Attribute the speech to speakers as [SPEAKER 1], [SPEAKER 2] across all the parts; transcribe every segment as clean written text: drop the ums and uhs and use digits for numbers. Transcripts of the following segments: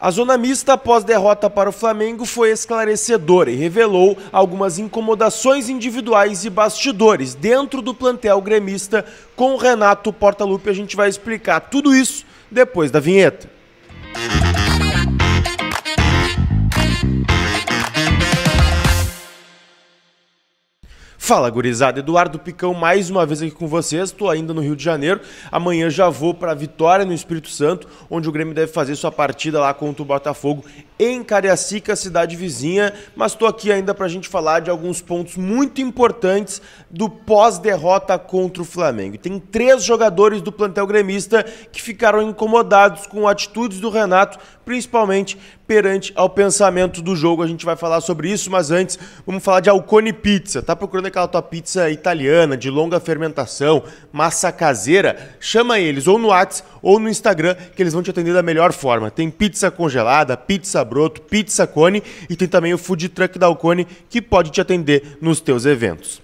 [SPEAKER 1] A zona mista após derrota para o Flamengo foi esclarecedora e revelou algumas incomodações individuais e bastidores dentro do plantel gremista. Com o Renato Portaluppi a gente vai explicar tudo isso depois da vinheta. Fala, gurizada, Eduardo Picão mais uma vez aqui com vocês, estou ainda no Rio de Janeiro, amanhã já vou para Vitória no Espírito Santo, onde o Grêmio deve fazer sua partida lá contra o Botafogo em Cariacica, cidade vizinha, mas estou aqui ainda para a gente falar de alguns pontos muito importantes do pós-derrota contra o Flamengo. Tem 3 jogadores do plantel gremista que ficaram incomodados com atitudes do Renato, principalmente perante ao pensamento do jogo. A gente vai falar sobre isso, mas antes vamos falar de Alcone Pizza. Tá procurando aquela tua pizza italiana de longa fermentação, massa caseira? Chama eles ou no WhatsApp ou no Instagram que eles vão te atender da melhor forma. Tem pizza congelada, pizza broto, pizza cone e tem também o food truck da Alcone que pode te atender nos teus eventos.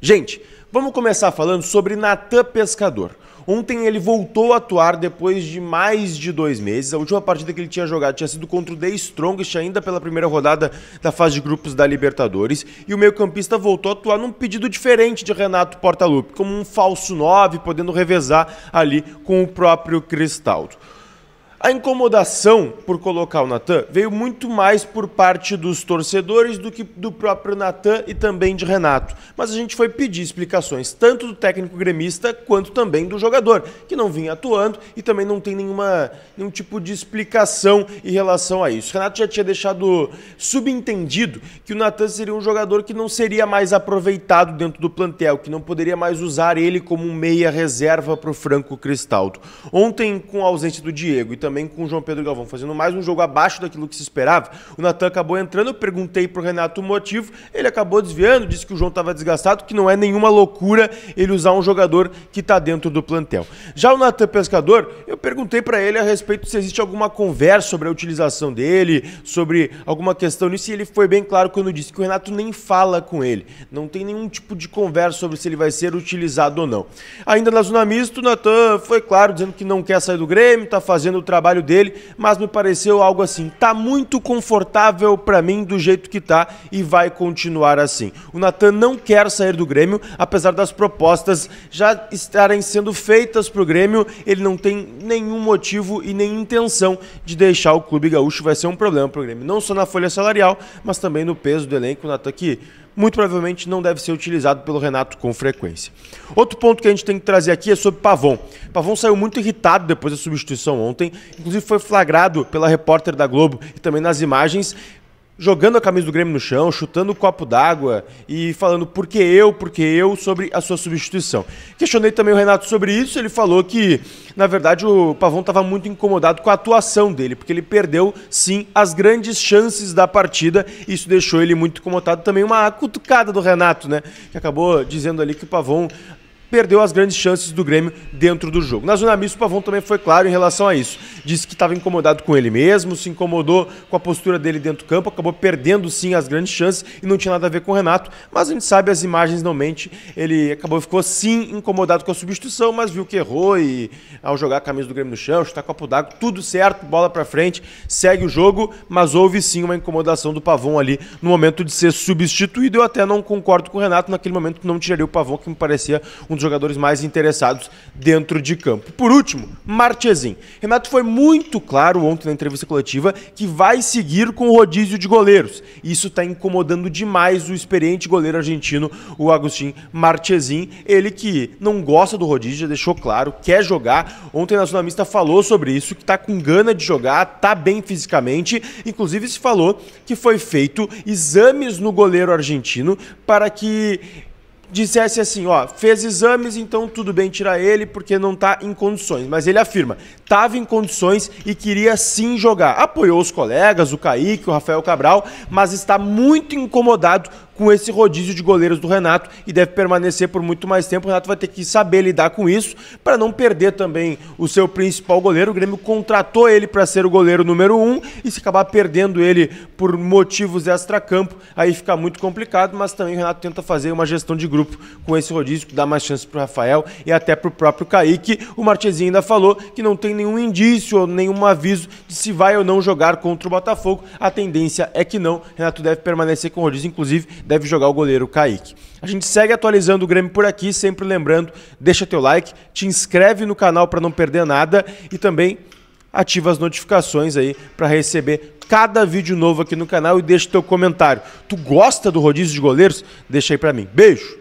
[SPEAKER 1] Gente, vamos começar falando sobre Natan Pescador. Ontem ele voltou a atuar depois de mais de 2 meses. A última partida que ele tinha jogado tinha sido contra o The Strongest, ainda pela primeira rodada da fase de grupos da Libertadores. E o meio-campista voltou a atuar num pedido diferente de Renato Portaluppi, como um falso 9, podendo revezar ali com o próprio Cristaldo. A incomodação por colocar o Natan veio muito mais por parte dos torcedores do que do próprio Natan e também de Renato. Mas a gente foi pedir explicações tanto do técnico gremista quanto também do jogador, que não vinha atuando e também não tem nenhum tipo de explicação em relação a isso. O Renato já tinha deixado subentendido que o Natan seria um jogador que não seria mais aproveitado dentro do plantel, que não poderia mais usar ele como um meia reserva para o Franco Cristaldo. Ontem, com a ausência do Diego e também com o João Pedro Galvão, fazendo mais um jogo abaixo daquilo que se esperava, o Natan acabou entrando, eu perguntei pro Renato o motivo, ele acabou desviando, disse que o João estava desgastado, que não é nenhuma loucura ele usar um jogador que está dentro do plantel. Já o Natan Pescador, eu perguntei para ele a respeito se existe alguma conversa sobre a utilização dele, sobre alguma questão nisso, e ele foi bem claro quando disse que o Renato nem fala com ele, não tem nenhum tipo de conversa sobre se ele vai ser utilizado ou não. Ainda na zona mista, o Natan foi claro, dizendo que não quer sair do Grêmio, está fazendo o trabalho dele, mas me pareceu algo assim, tá muito confortável para mim do jeito que tá e vai continuar assim. O Natan não quer sair do Grêmio, apesar das propostas já estarem sendo feitas pro Grêmio, ele não tem nenhum motivo e nem intenção de deixar o clube gaúcho, vai ser um problema pro Grêmio, não só na folha salarial, mas também no peso do elenco. O Natan que muito provavelmente não deve ser utilizado pelo Renato com frequência. Outro ponto que a gente tem que trazer aqui é sobre Pavon. Pavon saiu muito irritado depois da substituição ontem, inclusive foi flagrado pela repórter da Globo e também nas imagens, jogando a camisa do Grêmio no chão, chutando o copo d'água e falando por que eu, sobre a sua substituição. Questionei também o Renato sobre isso, ele falou que, na verdade, o Pavon estava muito incomodado com a atuação dele, porque ele perdeu, sim, as grandes chances da partida, e isso deixou ele muito incomodado. Também uma cutucada do Renato, né, que acabou dizendo ali que o Pavon perdeu as grandes chances do Grêmio dentro do jogo. Na zona mista, o Pavon também foi claro em relação a isso. Disse que estava incomodado com ele mesmo, se incomodou com a postura dele dentro do campo, acabou perdendo sim as grandes chances e não tinha nada a ver com o Renato, mas a gente sabe, as imagens não mentem, ele ficou sim incomodado com a substituição, mas viu que errou e ao jogar a camisa do Grêmio no chão, chutar copo d'água, tudo certo, bola pra frente, segue o jogo, mas houve sim uma incomodação do Pavon ali no momento de ser substituído. Eu até não concordo com o Renato, naquele momento não tiraria o Pavon, que me parecia um dos jogadores mais interessados dentro de campo. Por último, Marchesin. Renato foi muito claro ontem na entrevista coletiva que vai seguir com o rodízio de goleiros. Isso está incomodando demais o experiente goleiro argentino, o Agustín Marchesin. Ele que não gosta do rodízio, já deixou claro, quer jogar. Ontem na zona mista falou sobre isso, que está com gana de jogar, está bem fisicamente. Inclusive se falou que foi feito exames no goleiro argentino para que dissesse assim, ó, fez exames, então tudo bem tirar ele porque não tá em condições. Mas ele afirma, estava em condições e queria sim jogar. Apoiou os colegas, o Kaique, o Rafael Cabral, mas está muito incomodado com esse rodízio de goleiros do Renato e deve permanecer por muito mais tempo. O Renato vai ter que saber lidar com isso para não perder também o seu principal goleiro. O Grêmio contratou ele para ser o goleiro número 1 e se acabar perdendo ele por motivos extracampo, aí fica muito complicado, mas também o Renato tenta fazer uma gestão de grupo com esse rodízio, que dá mais chance para o Rafael e até para o próprio Kaique. O Marchezinho ainda falou que não tem nenhum indício ou nenhum aviso de se vai ou não jogar contra o Botafogo. A tendência é que não. Renato deve permanecer com o rodízio, inclusive deve jogar o goleiro Kaique. A gente segue atualizando o Grêmio por aqui, sempre lembrando, deixa teu like, te inscreve no canal para não perder nada e também ativa as notificações aí para receber cada vídeo novo aqui no canal e deixa teu comentário. Tu gosta do rodízio de goleiros? Deixa aí para mim. Beijo!